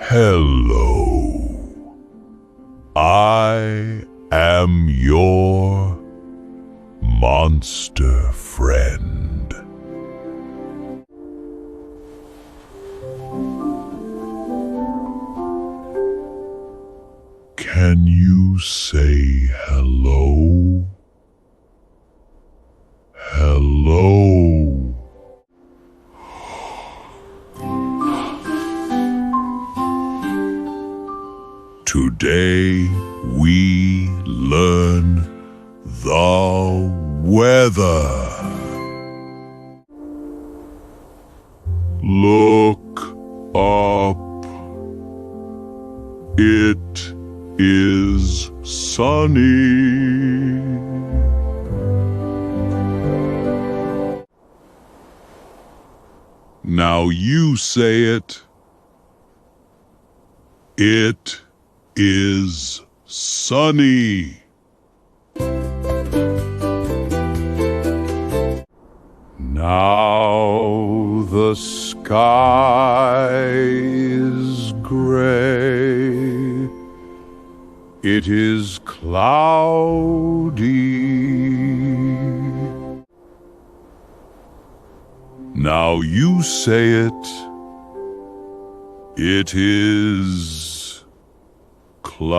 Hello. I am your monster friend. Can you say hello? Hello. Today we learn the weather. Look up. It is sunny. Now you say it. It is sunny. Now the sky is gray. It is cloudy. Now you say it. It is cloudy.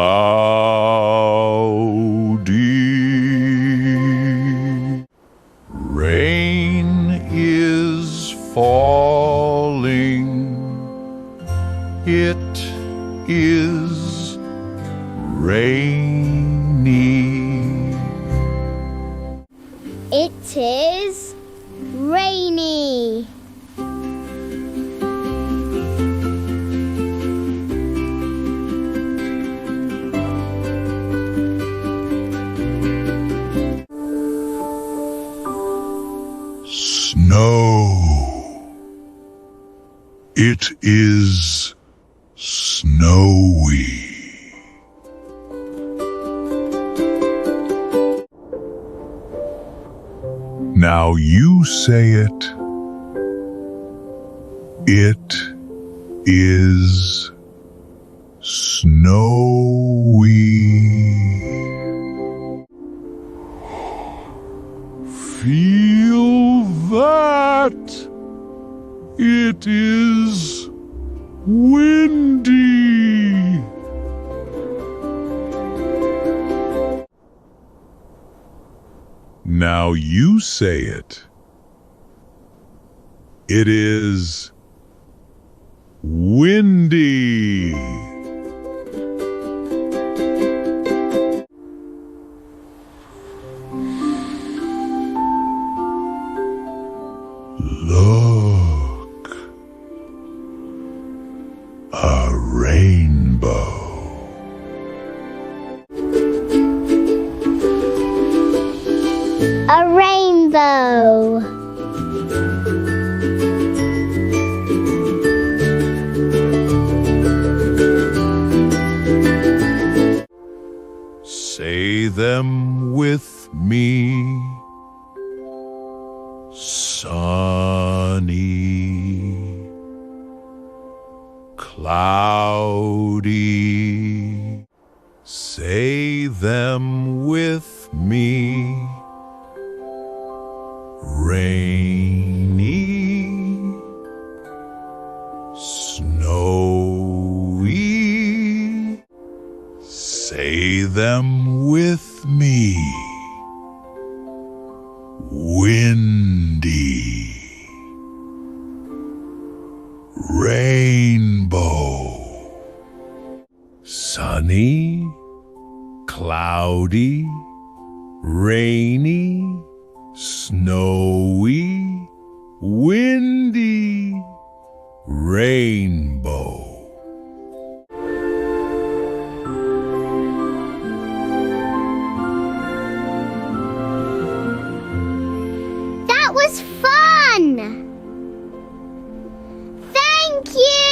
Rain is falling. It is rainy. It is rainy. Snow. It is snowy. Now you say it. It is snowy. Feel that. It is windy. Now you say it. It is windy. Look, a rainbow. A rainbow. Say them with me. Sunny, cloudy. Say them with me. Rainy, snowy. Say them with me. Windy, rainbow. Sunny, cloudy, rainy, snowy, windy, rainbow. That was fun! Thank you!